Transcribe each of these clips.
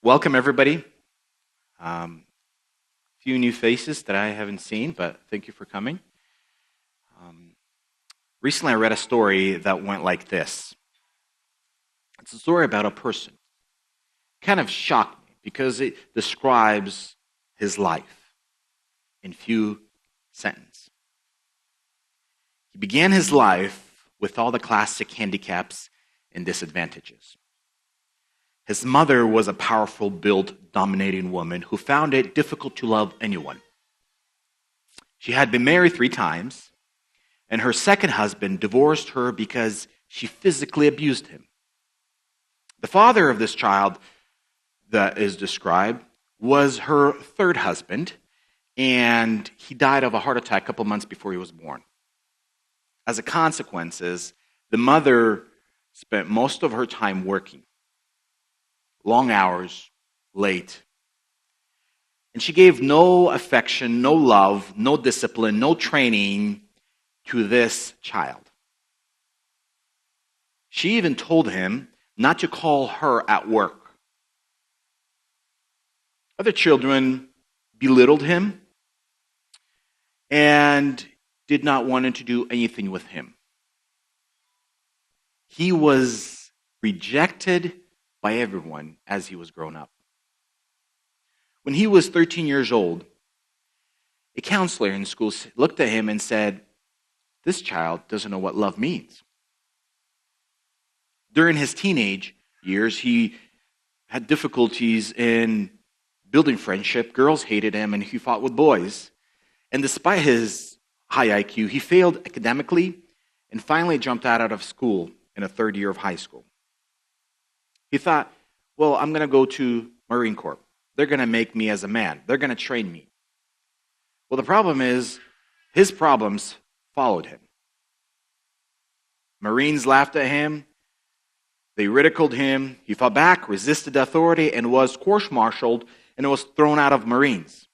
Welcome, everybody. Few new faces that I haven't seen, but thank you for coming. Um, Recently, I read a story that went like this. It's a story about a person. Kind of shocked me because it describes his life in few sentences. He began his life with all the classic handicaps and disadvantages. His mother was a powerful, built, dominating woman who found it difficult to love anyone. She had been married 3 times, and her second husband divorced her because she physically abused him. The father of this child that is described was her third husband, and he died of a heart attack a couple months before he was born. As a consequence, the mother spent most of her time working, long hours, late. And she gave no affection, no love, no discipline, no training to this child. She even told him not to call her at work. Other children belittled him and did not want him to do anything with him. He was rejected by everyone as he was grown up. When he was 13 years old, a counselor in school looked at him and said, "This child doesn't know what love means." During his teenage years, he had difficulties in building friendship. Girls hated him, and he fought with boys. And despite his high IQ, he failed academically and finally jumped out of school in a third year of high school. He thought, well, I'm going to go to Marine Corps. They're going to make me as a man. They're going to train me. Well, the problem is, his problems followed him. Marines laughed at him. They ridiculed him. He fought back, resisted authority, and was court-martialed and was thrown out of Marines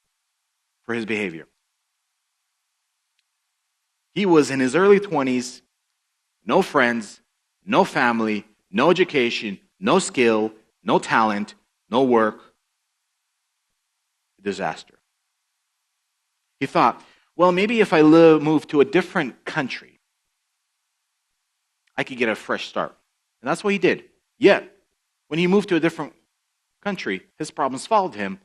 for his behavior. He was in his early 20s, no friends, no family, no education, no skill, no talent, no work. A disaster. He thought, well, maybe if I move to a different country, I could get a fresh start. And that's what he did. Yet, when he moved to a different country, his problems followed him,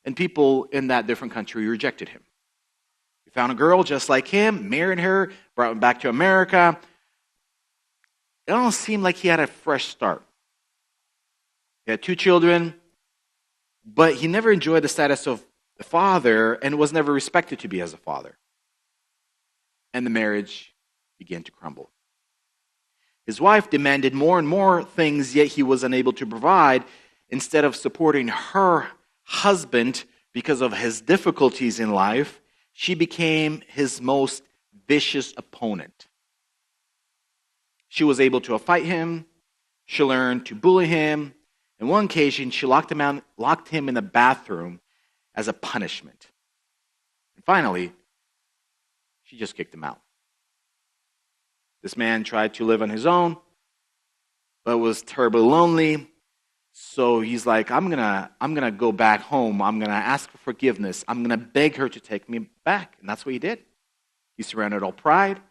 and people in that different country rejected him. He found a girl just like him, married her, brought him back to America. It almost seemed like he had a fresh start. He had 2 children, but he never enjoyed the status of the father and was never respected to be as a father. And the marriage began to crumble. His wife demanded more and more things, yet he was unable to provide. Instead of supporting her husband because of his difficulties in life, she became his most vicious opponent. She was able to fight him. She learned to bully him. On one occasion, she locked him in the bathroom as a punishment. And finally, she just kicked him out. This man tried to live on his own, but was terribly lonely. So he's like, I'm gonna go back home. I'm gonna ask for forgiveness. I'm gonna beg her to take me back. And that's what he did. He surrendered all pride.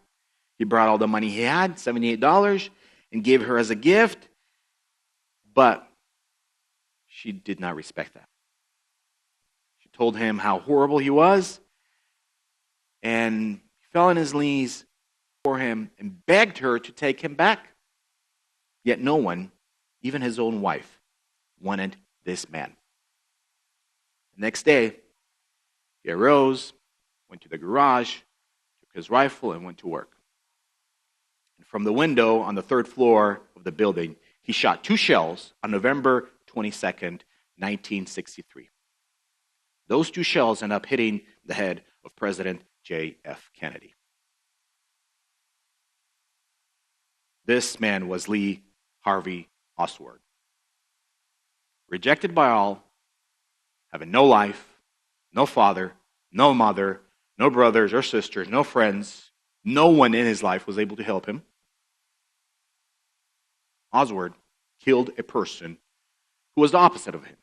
He brought all the money he had, $78, and gave her as a gift. But she did not respect that. She told him how horrible he was, and he fell on his knees for him and begged her to take him back. Yet no one, even his own wife, wanted this man. The next day, he arose, went to the garage, took his rifle, and went to work. And from the window on the 3rd floor of the building, he shot 2 shells on November 22nd, 1963. Those 2 shells end up hitting the head of President J.F. Kennedy. This man was Lee Harvey Oswald. Rejected by all, having no life, no father, no mother, no brothers or sisters, no friends, no one in his life was able to help him. Oswald killed a person who was the opposite of him.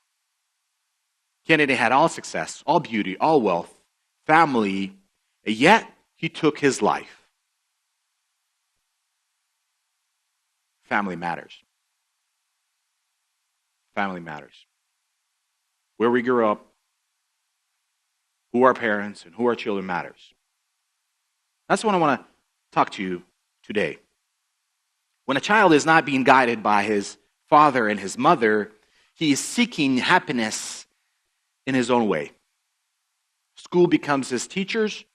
Kennedy had all success, all beauty, all wealth, family, and yet he took his life. Family matters. Family matters. Where we grew up, who our parents and who our children matters. That's what I want to talk to you today. When a child is not being guided by his father and his mother, he is seeking happiness in his own way. School becomes his teachers,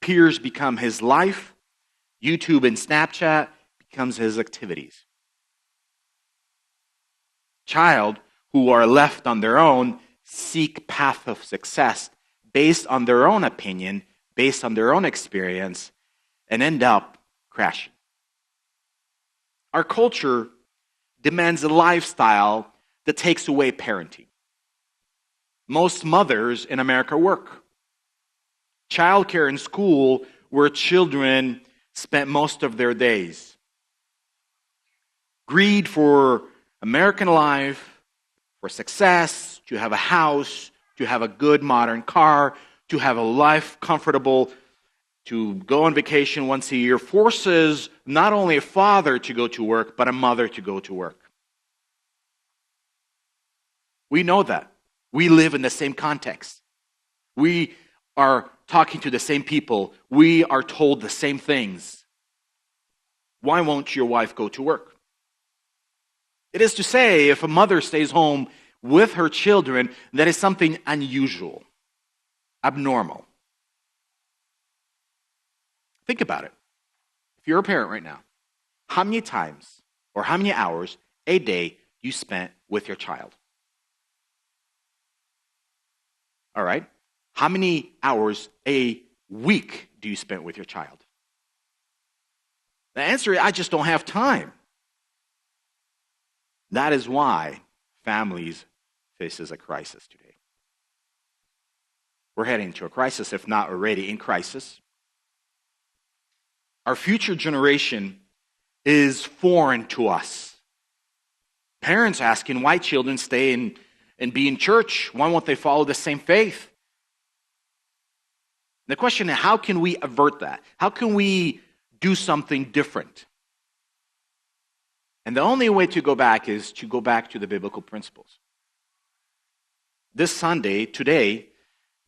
peers become his life, YouTube and Snapchat becomes his activities. Child who are left on their own seek path of success based on their own opinion, based on their own experience, and end up crashing. Our culture demands a lifestyle that takes away parenting. Most mothers in America work. Childcare and school where children spent most of their days. Greed for American life, for success, to have a house, to have a good modern car, to have a life comfortable, to go on vacation once a year, forces not only a father to go to work, but a mother to go to work. We know that. We live in the same context. We are talking to the same people. We are told the same things. Why won't your wife go to work? It is to say, if a mother stays home with her children, that is something unusual, abnormal. Think about it. If you're a parent right now, how many times or how many hours a day you spent with your child? All right. How many hours a week do you spend with your child? The answer is, I just don't have time. That is why families faces a crisis today. We're heading to a crisis, if not already in crisis. Our future generation is foreign to us. Parents asking why children stay and be in church. Why won't they follow the same faith? The question is, how can we avert that? How can we do something different? And the only way to go back is to go back to the biblical principles. This Sunday, today,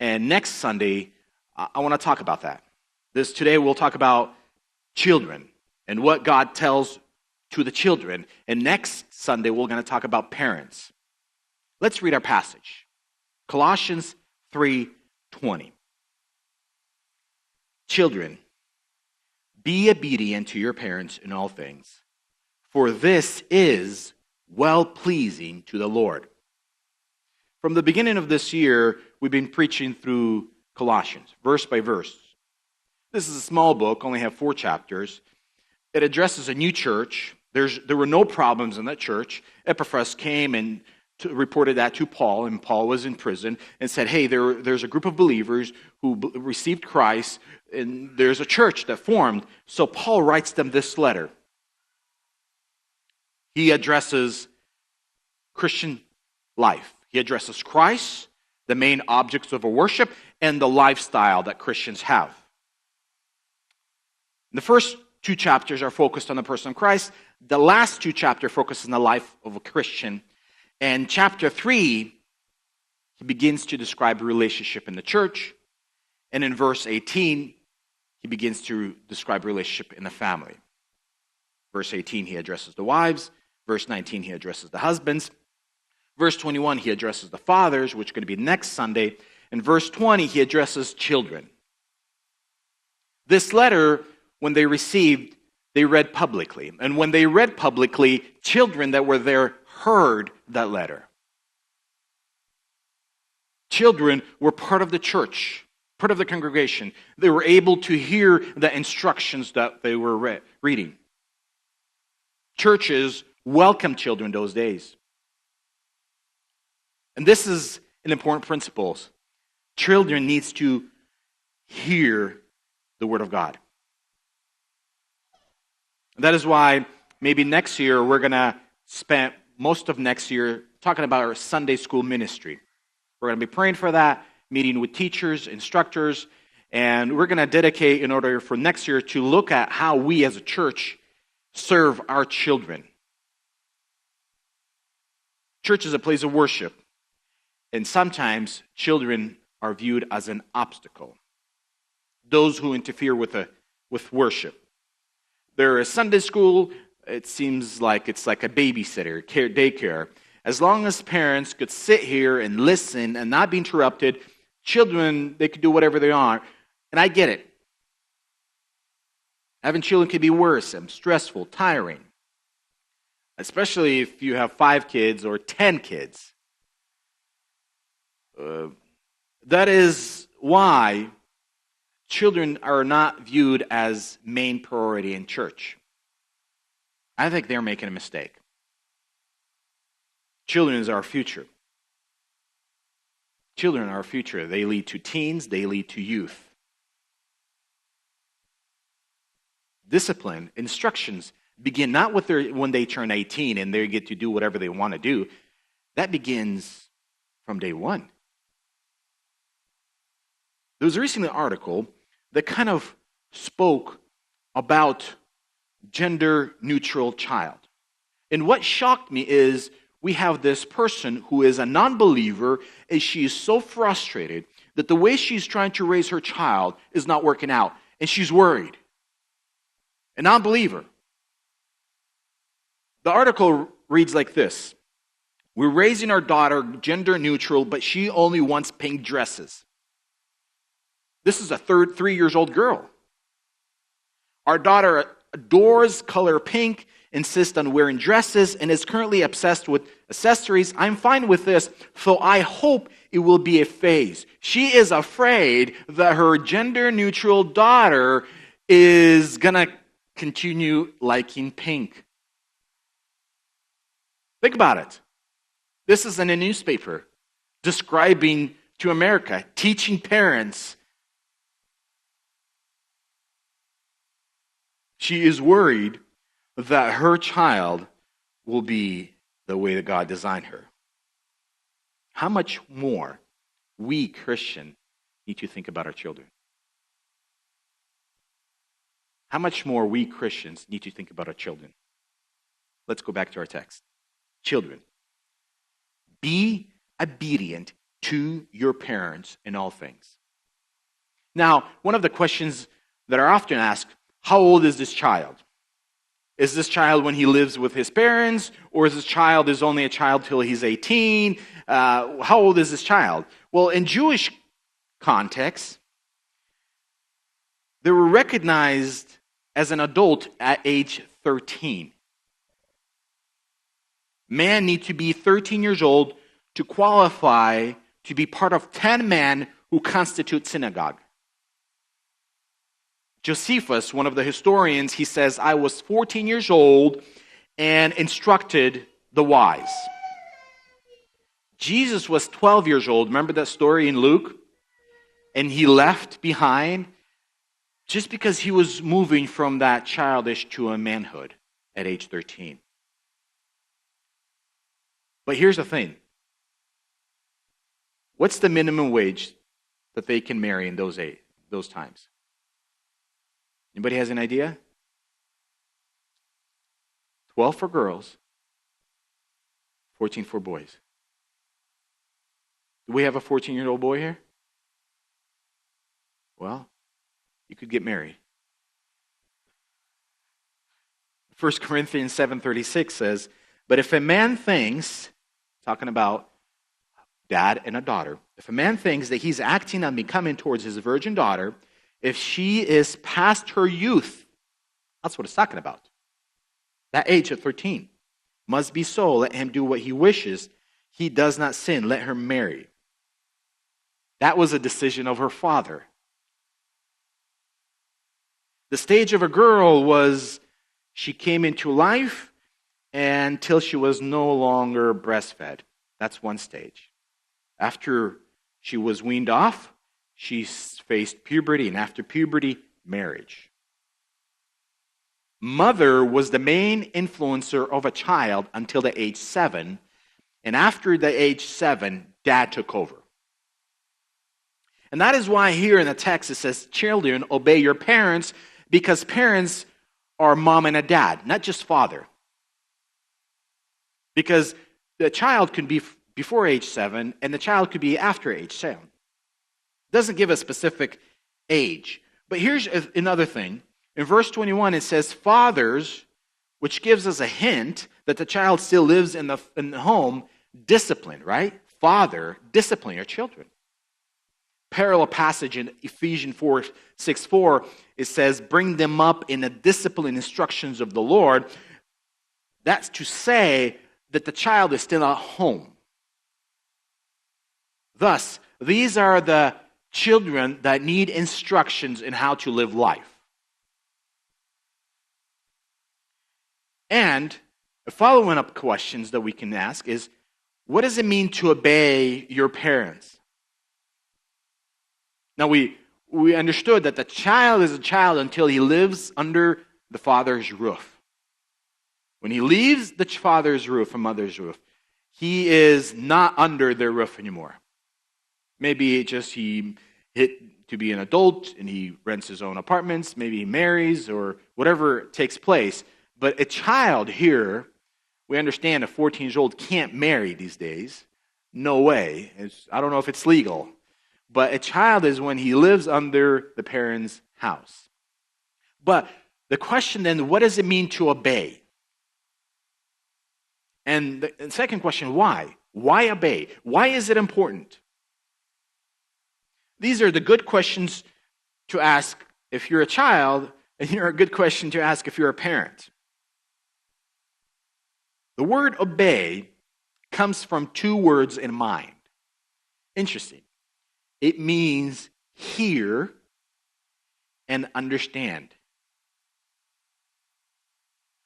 and next Sunday, I want to talk about that. Today we'll talk about children and what God tells to the children. And next Sunday, we're going to talk about parents. Let's read our passage. Colossians 3:20. Children, be obedient to your parents in all things, for this is well-pleasing to the Lord. From the beginning of this year, we've been preaching through Colossians, verse by verse. This is a small book, only have 4 chapters. It addresses a new church. There were no problems in that church. Epaphras came and reported that to Paul, and Paul was in prison, and said, hey, there's a group of believers who received Christ, and there's a church that formed. So Paul writes them this letter. He addresses Christian life. He addresses Christ, the main objects of our worship, and the lifestyle that Christians have. The first 2 chapters are focused on the person of Christ. The last 2 chapters focus on the life of a Christian. And chapter 3, he begins to describe a relationship in the church. And in verse 18, he begins to describe a relationship in the family. Verse 18, he addresses the wives. Verse 19, he addresses the husbands. Verse 21, he addresses the fathers, which is going to be next Sunday. And verse 20, he addresses children. This letter, when they received, they read publicly. And when they read publicly, children that were there heard that letter. Children were part of the church, part of the congregation. They were able to hear the instructions that they were reading. Churches welcomed children those days. And this is an important principle. Children needs to hear the Word of God. That is why maybe next year we're going to spend most of next year talking about our Sunday school ministry. We're going to be praying for that, meeting with teachers, instructors, and we're going to dedicate in order for next year to look at how we as a church serve our children. Church is a place of worship, and sometimes children are viewed as an obstacle. Those who interfere with worship. There is Sunday school. It seems like it's like a babysitter, daycare. As long as parents could sit here and listen and not be interrupted, children, they could do whatever they want. And I get it. Having children can be worse and stressful, tiring. Especially if you have 5 kids or 10 kids. That is why children are not viewed as main priority in church. I think they're making a mistake. Children is our future. Children are our future. They lead to teens, they lead to youth. Discipline, instructions begin not with when they turn 18 and they get to do whatever they want to do. That begins from day one. There was recently an article that kind of spoke about gender-neutral child. And what shocked me is we have this person who is a non-believer, and she is so frustrated that the way she's trying to raise her child is not working out, and she's worried. A non-believer. The article reads like this: we're raising our daughter gender-neutral, but she only wants pink dresses. This is a 3-year-old girl. Our daughter adores color pink, insists on wearing dresses, and is currently obsessed with accessories. I'm fine with this, so I hope it will be a phase. She is afraid that her gender-neutral daughter is going to continue liking pink. Think about it. This is in a newspaper describing to America, teaching parents. She is worried that her child will be the way that God designed her. How much more we Christians need to think about our children? How much more we Christians need to think about our children? Let's go back to our text. Children, be obedient to your parents in all things. Now, one of the questions that are often asked, how old is this child? Is this child when he lives with his parents, or is this child is only a child till he's 18? How old is this child? Well, in Jewish context, they were recognized as an adult at age 13. Man needs to be 13 years old to qualify to be part of 10 men who constitute synagogue. Josephus, one of the historians, he says, I was 14 years old and instructed the wise. Jesus was 12 years old. Remember that story in Luke? And he left behind just because he was moving from that childish to a manhood at age 13. But here's the thing. What's the minimum wage that they can marry in those times? Anybody has an idea? 12 for girls, 14 for boys. Do we have a 14-year-old boy here? Well, you could get married. 1 Corinthians 7:36 says, but if a man thinks, talking about dad and a daughter, if a man thinks that he's acting on becoming towards his virgin daughter, if she is past her youth, that's what it's talking about. That age of 13 must be so. Let him do what he wishes. He does not sin. Let her marry. That was a decision of her father. The stage of a girl was she came into life until she was no longer breastfed. That's one stage. After she was weaned off, she faced puberty, and after puberty, marriage. Mother was the main influencer of a child until the age 7, and after the age 7, dad took over. And that is why here in the text it says, children, obey your parents, because parents are mom and a dad, not just father. Because the child could be before age 7, and the child could be after age 7. It doesn't give a specific age. But here's another thing. In verse 21, it says, fathers, which gives us a hint that the child still lives in the home, discipline, right? Father, discipline your children. Parallel passage in Ephesians 4:6-4, it says, bring them up in the discipline instructions of the Lord. That's to say that the child is still at home. Thus, these are the children that need instructions in how to live life. And the following up questions that we can ask is, what does it mean to obey your parents? Now, we understood that the child is a child until he lives under the father's roof. When he leaves the father's roof and mother's roof, he is not under their roof anymore. Maybe just he hit to be an adult and he rents his own apartments, maybe he marries or whatever takes place. But a child here, we understand a 14-year-old can't marry these days. No way. I don't know if it's legal. But a child is when he lives under the parent's house. But the question then, what does it mean to obey? And the second question, why? Why obey? Why is it important? These are the good questions to ask if you're a child, and here are a good question to ask if you're a parent. The word obey comes from two words in mind. Interesting. It means hear and understand.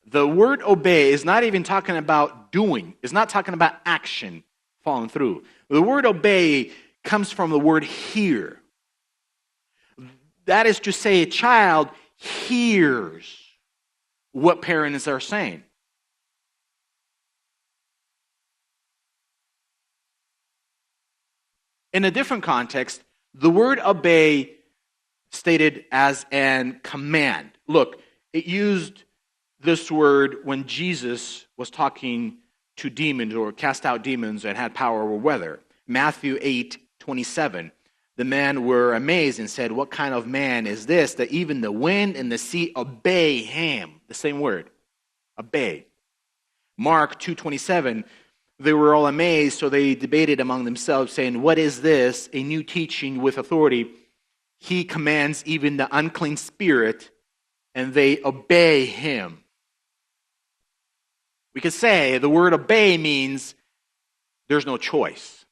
The word obey is not even talking about doing. It's not talking about action following through. The word obey comes from the word hear. That is to say, a child hears what parents are saying. In a different context, the word obey stated as an command. Look, it used this word when Jesus was talking to demons or cast out demons and had power over weather. Matthew 8:27. The men were amazed and said, what kind of man is this that even the wind and the sea obey him? The same word, obey. Mark 2:27. They were all amazed, so they debated among themselves, saying, what is this? A new teaching with authority. He commands even the unclean spirit, and they obey him. We could say the word obey means there's no choice.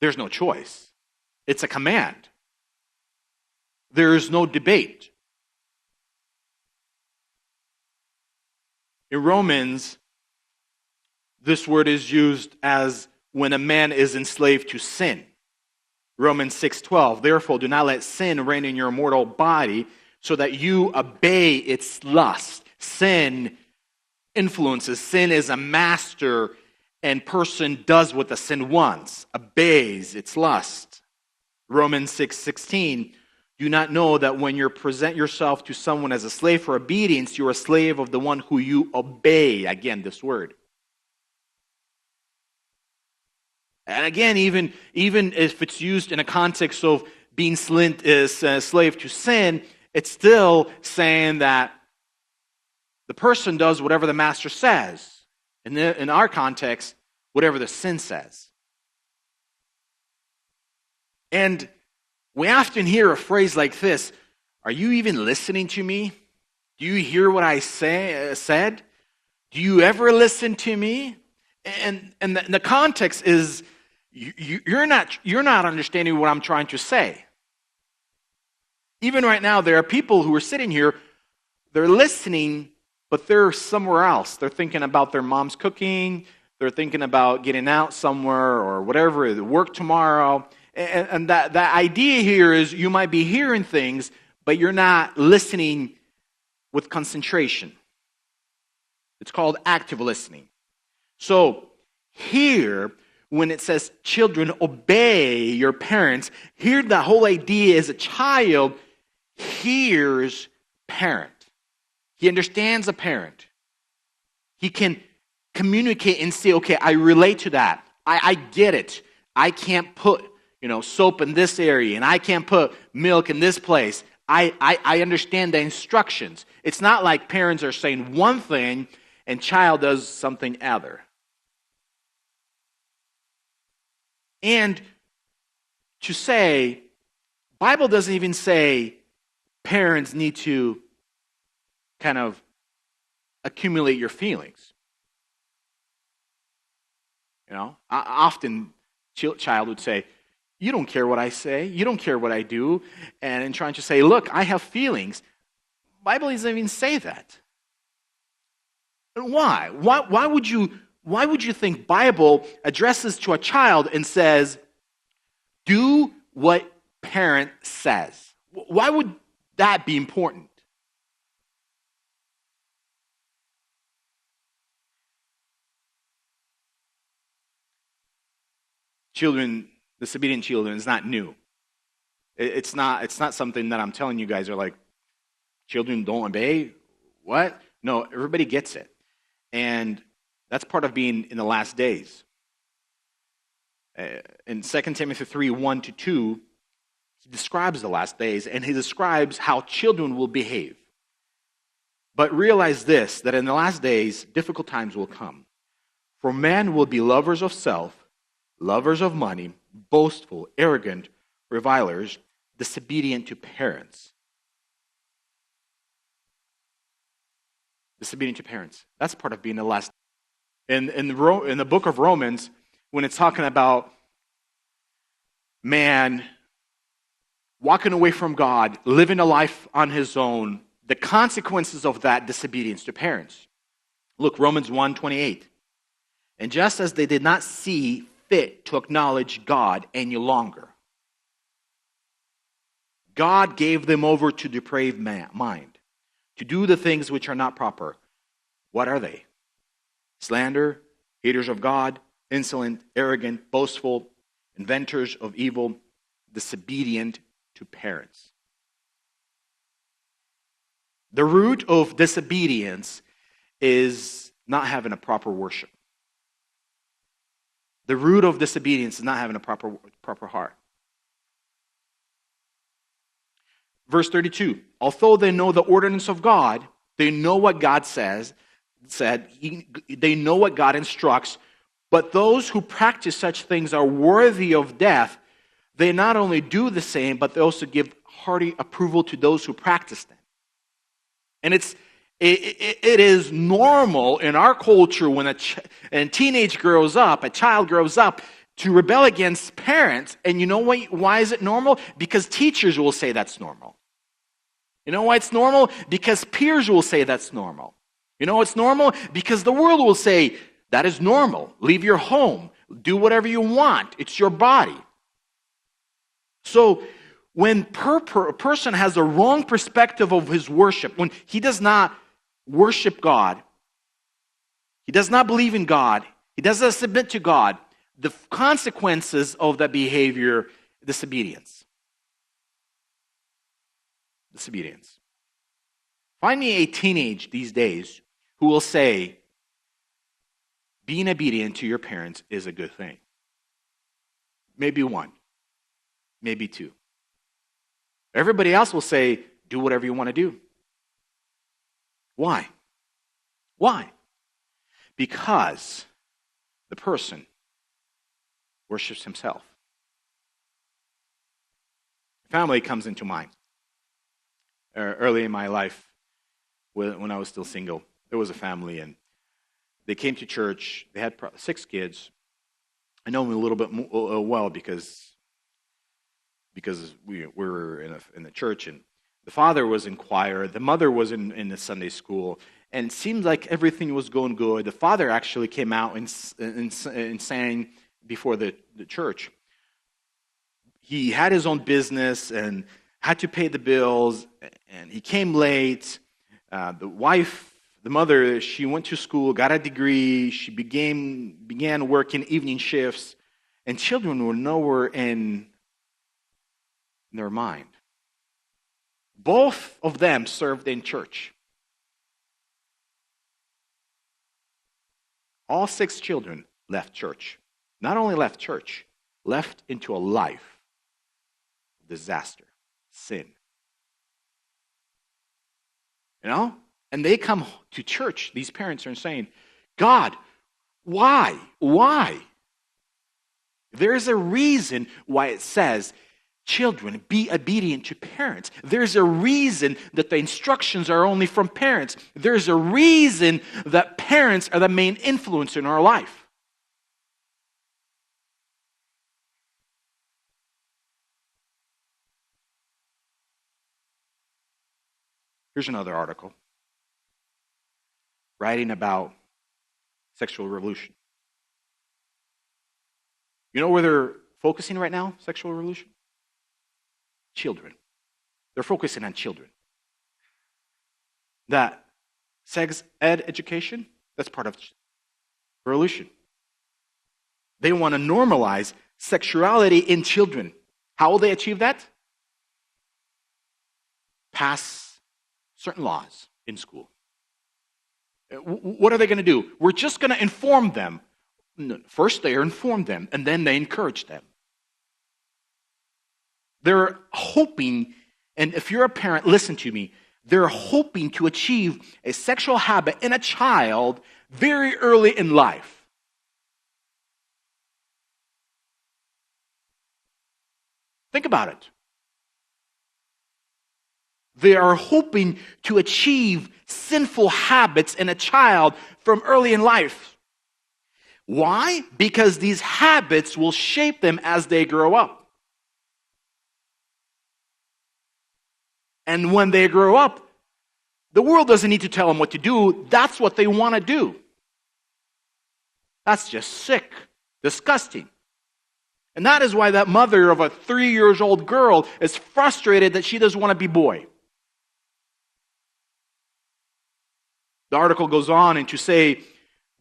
There's no choice. It's a command. There's no debate. In Romans, this word is used as when a man is enslaved to sin. Romans 6:12, therefore do not let sin reign in your mortal body so that you obey its lust. Sin influences. Sin is a master, and person does what the sin wants, obeys its lust. Romans 6:16, do not know that when you present yourself to someone as a slave for obedience, you're a slave of the one who you obey. Again, this word. And again, even if it's used in a context of being slave to sin, it's still saying that the person does whatever the master says. In our context, whatever the sin says. And we often hear a phrase like this, are you even listening to me? Do you hear what I said? Do you ever listen to me? And the context is, you're not understanding what I'm trying to say. Even right now, there are people who are sitting here, they're listening, but they're somewhere else. They're thinking about their mom's cooking, they're thinking about getting out somewhere or whatever, work tomorrow. And that idea here is you might be hearing things, but you're not listening with concentration. It's called active listening. So here, when it says, children, obey your parents, here the whole idea is a child hears parent. He understands a parent. He can communicate and say, okay, I relate to that. I get it. I can't put, soap in this area, and I can't put milk in this place. I understand the instructions. It's not like parents are saying one thing and child does something other. And to say, Bible doesn't even say parents need to kind of accumulate your feelings. Often child would say, you don't care what I say, you don't care what I do, and in trying to say, look, I have feelings. Bible doesn't even say that. And why? Why would you think Bible addresses to a child and says, do what parent says? Why would that be important? Children, disobedient children is not new. It's not something that I'm telling you guys are like, children don't obey? What? No, everybody gets it. And that's part of being in the last days. In 2 Timothy 3, 1-2, he describes the last days, and he describes how children will behave. But realize this, that in the last days, difficult times will come. For men will be lovers of self, lovers of money, boastful, arrogant, revilers, disobedient to parents. Disobedient to parents. That's part of being the last. In the book of Romans, when it's talking about man walking away from God, living a life on his own, the consequences of that disobedience to parents. Look, Romans 1:28. And just as they did not see fit to acknowledge God any longer, God gave them over to depraved mind, to do the things which are not proper. What are they? Slander, haters of God, insolent, arrogant, boastful, inventors of evil, disobedient to parents. The root of disobedience is not having a proper worship. The root of disobedience is not having a proper heart. Verse 32, although they know the ordinance of God, they know what God said, they know what God instructs, but those who practice such things are worthy of death. They not only do the same, but they also give hearty approval to those who practice them. And it is normal in our culture when a teenage grows up, a child grows up, to rebel against parents. And you know why is it normal? Because teachers will say that's normal. You know why it's normal? Because peers will say that's normal. You know what's normal? Because the world will say that is normal. Leave your home. Do whatever you want. It's your body. So when a person has a wrong perspective of his worship, when he does not worship God, he does not believe in God, he does not submit to God, the consequences of that behavior, disobedience. Disobedience. Find me a teenage these days who will say, being obedient to your parents is a good thing. Maybe one. Maybe two. Everybody else will say, do whatever you want to do. Why? Why? Because the person worships himself. Family comes into mind. Early in my life, when I was still single, there was a family, and they came to church. They had 6 kids. I know them a little bit well because we were in the church, and the father was in choir, the mother was in the Sunday school, and it seemed like everything was going good. The father actually came out and sang before the church. He had his own business and had to pay the bills, and he came late. The wife, the mother, she went to school, got a degree. She began working evening shifts. And children were nowhere in their mind. Both of them served in church. All 6 children left church. Not only left church, left into a life of disaster, sin. And they come to church, these parents are saying, God, why? Why? There's a reason why it says, children, be obedient to parents. There's a reason that the instructions are only from parents. There's a reason that parents are the main influence in our life. Here's another article writing about sexual revolution. You know where they're focusing right now, sexual revolution? Children. They're focusing on children. That sex ed education, that's part of revolution. They want to normalize sexuality in children. How will they achieve that? Pass certain laws in school. What are they going to do? We're just going to inform them. First, they inform them, and then they encourage them. They're hoping, and if you're a parent, listen to me, they're hoping to achieve a sexual habit in a child very early in life. Think about it. They are hoping to achieve sinful habits in a child from early in life. Why? Because these habits will shape them as they grow up. And when they grow up, the world doesn't need to tell them what to do. That's what they want to do. That's just sick, disgusting. And that is why that mother of a 3-year-old girl is frustrated that she doesn't want to be boy. The article goes on to say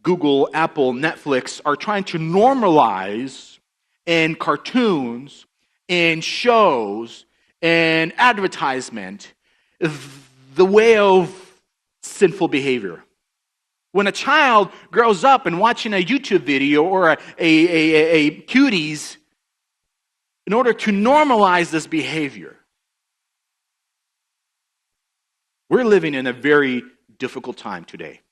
Google, Apple, Netflix are trying to normalize in cartoons, in shows, in advertisement, the way of sinful behavior. When a child grows up and watching a YouTube video or a cuties, in order to normalize this behavior, we're living in a very difficult time today.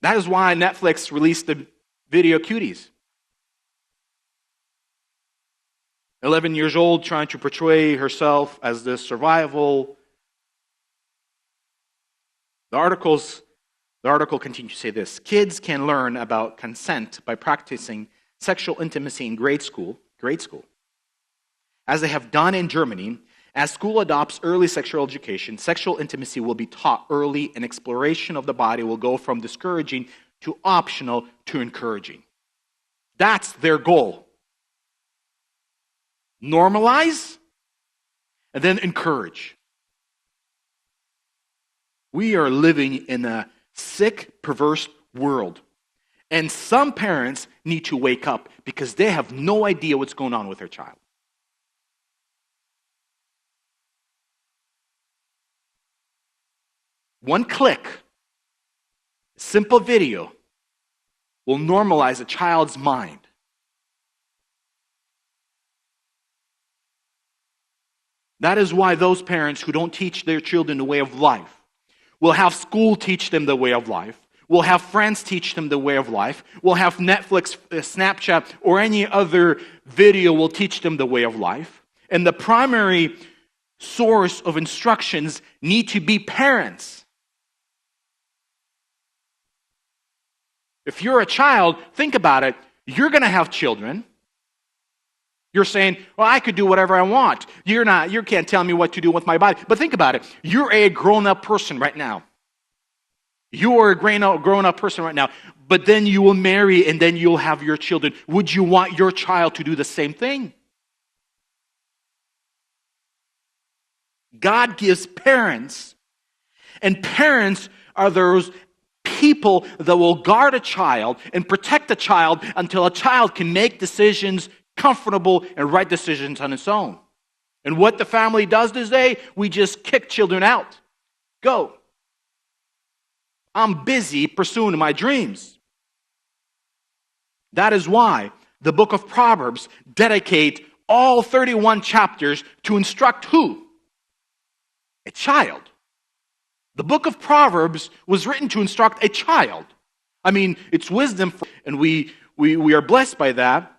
That is why Netflix released the video cuties. 11 years old, trying to portray herself as this survival. The article continues to say this: kids can learn about consent by practicing sexual intimacy in grade school, as they have done in Germany. As school adopts early sexual education, sexual intimacy will be taught early, and exploration of the body will go from discouraging to optional to encouraging. That's their goal. Normalize and then encourage. We are living in a sick, perverse world. And some parents need to wake up because they have no idea what's going on with their child. One click, a simple video, will normalize a child's mind. That is why those parents who don't teach their children the way of life will have school teach them the way of life, will have friends teach them the way of life, will have Netflix, Snapchat, or any other video will teach them the way of life. And the primary source of instructions need to be parents. If you're a child, think about it. You're going to have children. You're saying, well, I could do whatever I want. You can't tell me what to do with my body. But think about it. You're a grown-up person right now. You are a grown-up person right now. But then you will marry and then you'll have your children. Would you want your child to do the same thing? God gives parents, and parents are those people that will guard a child and protect a child until a child can make decisions, comfortable and right decisions on its own. And what the family does this day, we just kick children out. Go. I'm busy pursuing my dreams. That is why the book of Proverbs dedicate all 31 chapters to instruct who? A child. The book of Proverbs was written to instruct a child. I mean, it's wisdom, and we are blessed by that.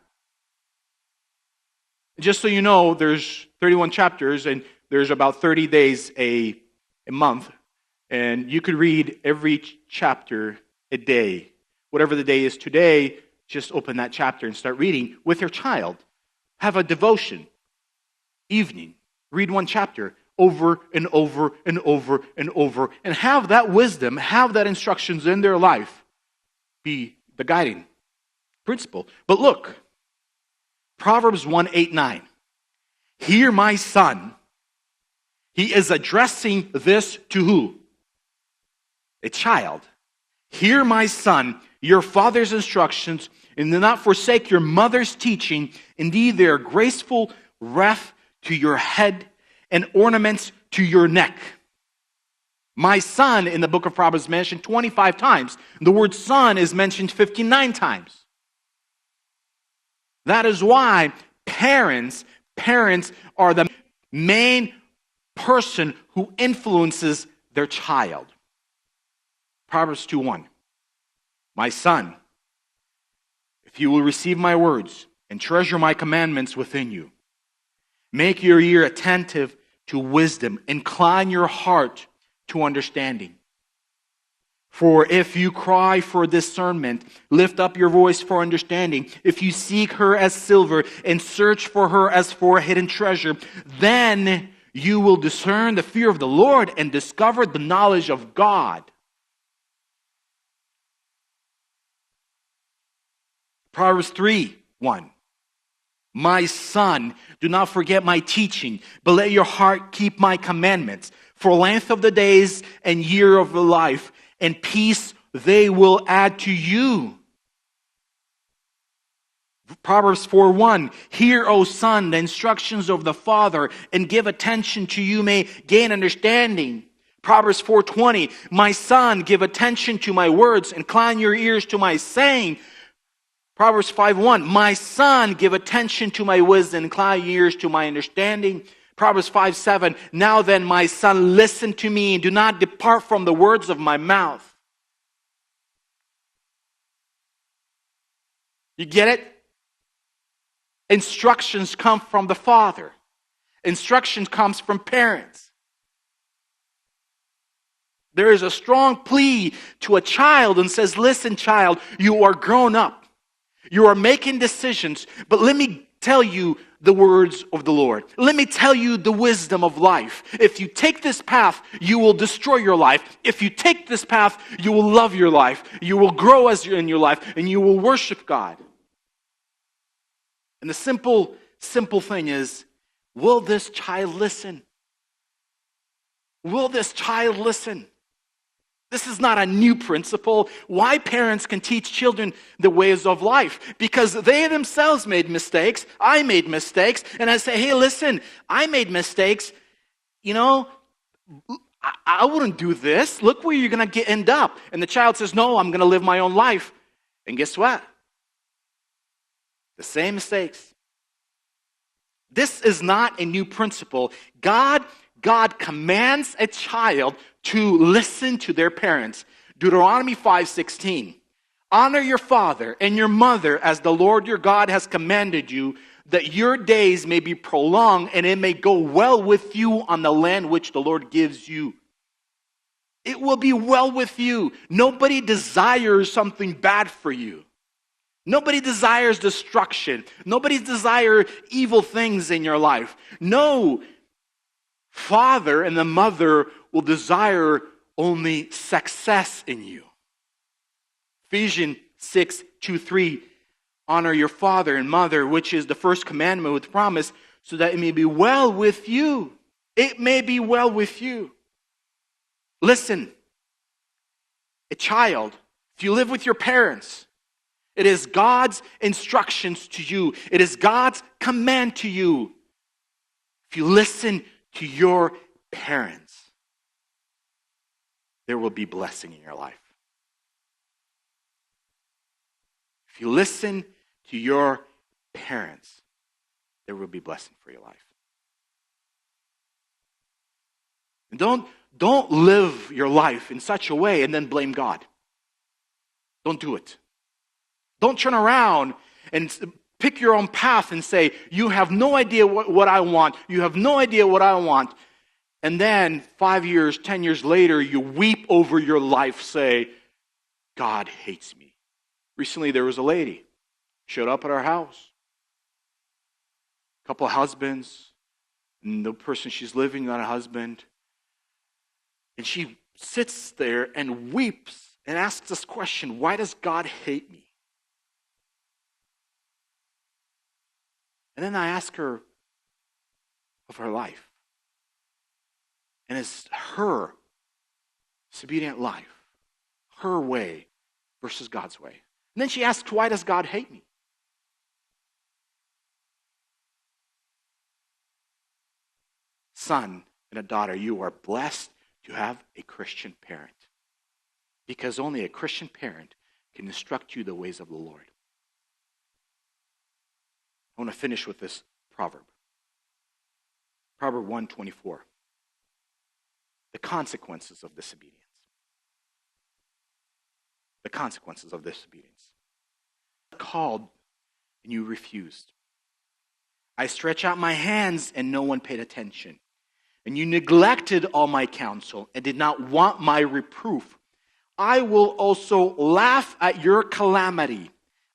Just so you know, there's 31 chapters, and there's about 30 days a month. And you could read every chapter a day. Whatever the day is today, just open that chapter and start reading with your child. Have a devotion. Evening. Read one chapter over and over and over and over. And have that wisdom, have that instructions in their life be the guiding principle. But look, Proverbs 1:8-9. Hear, my son. He is addressing this to who? A child. Hear, my son, your father's instructions, and do not forsake your mother's teaching. Indeed, they are graceful wreath to your head and ornaments to your neck. My son in the book of Proverbs is mentioned 25 times. The word son is mentioned 59 times. That is why parents are the main person who influences their child. Proverbs 2:1. My son, if you will receive my words and treasure my commandments within you, make your ear attentive to wisdom, incline your heart to understanding. For if you cry for discernment, lift up your voice for understanding. If you seek her as silver and search for her as for a hidden treasure, then you will discern the fear of the Lord and discover the knowledge of God. Proverbs 3:1. My son, do not forget my teaching, but let your heart keep my commandments. For length of the days and year of the life, and peace they will add to you. Proverbs 4:1. Hear, O son, the instructions of the father, and give attention to you may gain understanding. Proverbs 4:20. My son, give attention to my words, incline your ears to my saying. Proverbs 5:1. My son, give attention to my wisdom, incline your ears to my understanding. Proverbs 5:7. Now then, my son, listen to me and do not depart from the words of my mouth. You get it? Instructions come from the father. Instruction comes from parents. There is a strong plea to a child and says, listen, child, you are grown up. You are making decisions, but let me tell you the words of the Lord. Let me tell you the wisdom of life. If you take this path, you will destroy your life. If you take this path, you will love your life. You will grow in your life, and you will worship God. And the simple thing is, will this child listen? Will this child listen? This is not a new principle. Why parents can teach children the ways of life? Because they themselves made mistakes. I made mistakes. And I say, hey, listen, I made mistakes. You know, I wouldn't do this. Look where you're going to end up. And the child says, no, I'm going to live my own life. And guess what? The same mistakes. This is not a new principle. God commands a child to listen to their parents. Deuteronomy 5:16. Honor your father and your mother as the Lord your God has commanded you, that your days may be prolonged and it may go well with you on the land which the Lord gives you. It will be well with you. Nobody desires something bad for you. Nobody desires destruction. Nobody desires evil things in your life. No father and the mother will desire only success in you. Ephesians 6:2-3. Honor your father and mother, which is the first commandment with promise, so that it may be well with you. It may be well with you. Listen, a child, if you live with your parents, it is God's instructions to you. It is God's command to you. If you listen to your parents, there will be blessing in your life. If you listen to your parents, there will be blessing for your life. And don't live your life in such a way and then blame God. Don't do it. Don't turn around and pick your own path and say, you have no idea what I want. You have no idea what I want. And then 5 years, 10 years later, you weep over your life, say, God hates me. Recently, there was a lady showed up at our house. A couple of husbands, and the person she's living, not a husband. And she sits there and weeps and asks this question, why does God hate me? And then I ask her of her life. And it's her disobedient life, her way versus God's way. And then she asks, why does God hate me? Son and a daughter, you are blessed to have a Christian parent. Because only a Christian parent can instruct you the ways of the Lord. I want to finish with this proverb. Proverb 1:24. The consequences of disobedience. The consequences of disobedience. Called and you refused. I stretched out my hands and no one paid attention. And you neglected all my counsel and did not want my reproof. I will also laugh at your calamity.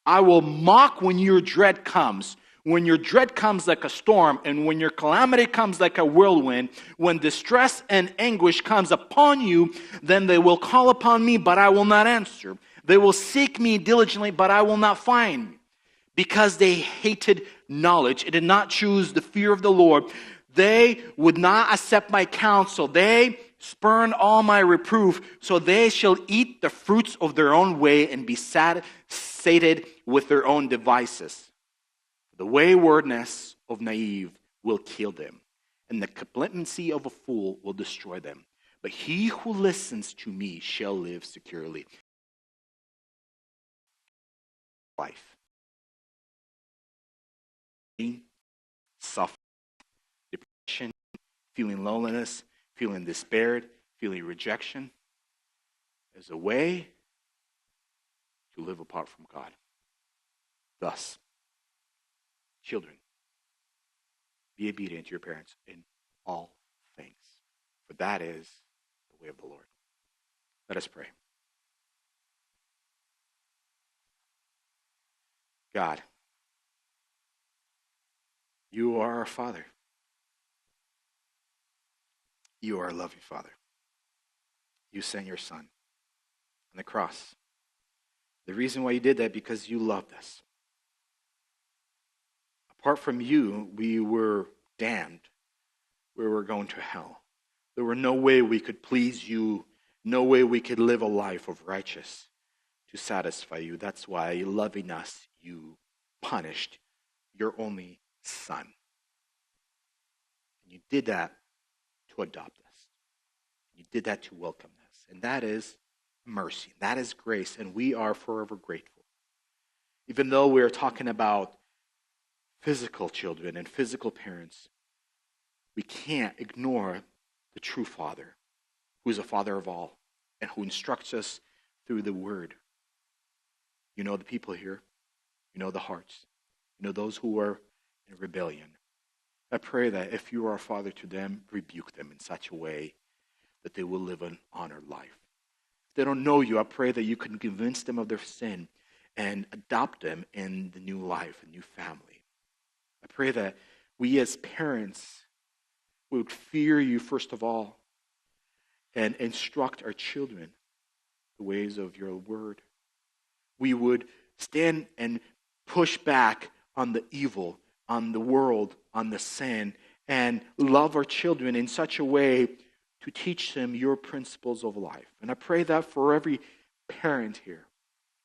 I will mock when your dread comes. When your dread comes like a storm, and when your calamity comes like a whirlwind, when distress and anguish comes upon you, then they will call upon me, but I will not answer. They will seek me diligently, but I will not find. Because they hated knowledge and did not choose the fear of the Lord, they would not accept my counsel. They spurned all my reproof, so they shall eat the fruits of their own way and be sated with their own devices. The waywardness of naive will kill them, and the complacency of a fool will destroy them. But he who listens to me shall live securely. Life. Suffering, depression, feeling loneliness, feeling despaired, feeling rejection is a way to live apart from God. Thus, children, be obedient to your parents in all things, for that is the way of the Lord. Let us pray. God, you are our Father. You are a loving Father. You sent your Son on the cross. The reason why you did that, because you loved us. Apart from you, we were damned. We were going to hell. There were no way we could please you, no way we could live a life of righteousness to satisfy you. That's why, loving us, you punished your only Son. And you did that to adopt us. You did that to welcome us. And that is mercy. That is grace. And we are forever grateful. Even though we are talking about physical children and physical parents, we can't ignore the true Father, who is a Father of all, and who instructs us through the Word. You know the people here. You know the hearts. You know those who are in rebellion. I pray that if you are a father to them, rebuke them in such a way that they will live an honored life. If they don't know you, I pray that you can convince them of their sin and adopt them in the new life, a new family. I pray that we as parents would fear you first of all and instruct our children the ways of your word. We would stand and push back on the evil, on the world, on the sin, and love our children in such a way to teach them your principles of life. And I pray that for every parent here.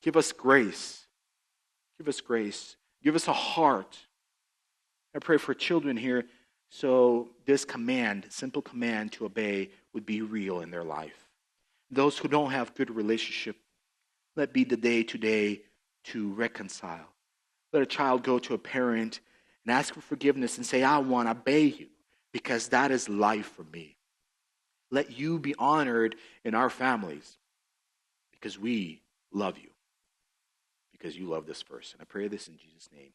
Give us grace. Give us grace. Give us a heart. I pray for children here so this command, simple command to obey, would be real in their life. Those who don't have good relationship, let be the day today to reconcile. Let a child go to a parent and ask for forgiveness and say, I want to obey you because that is life for me. Let you be honored in our families because we love you, because you love this person. I pray this in Jesus' name.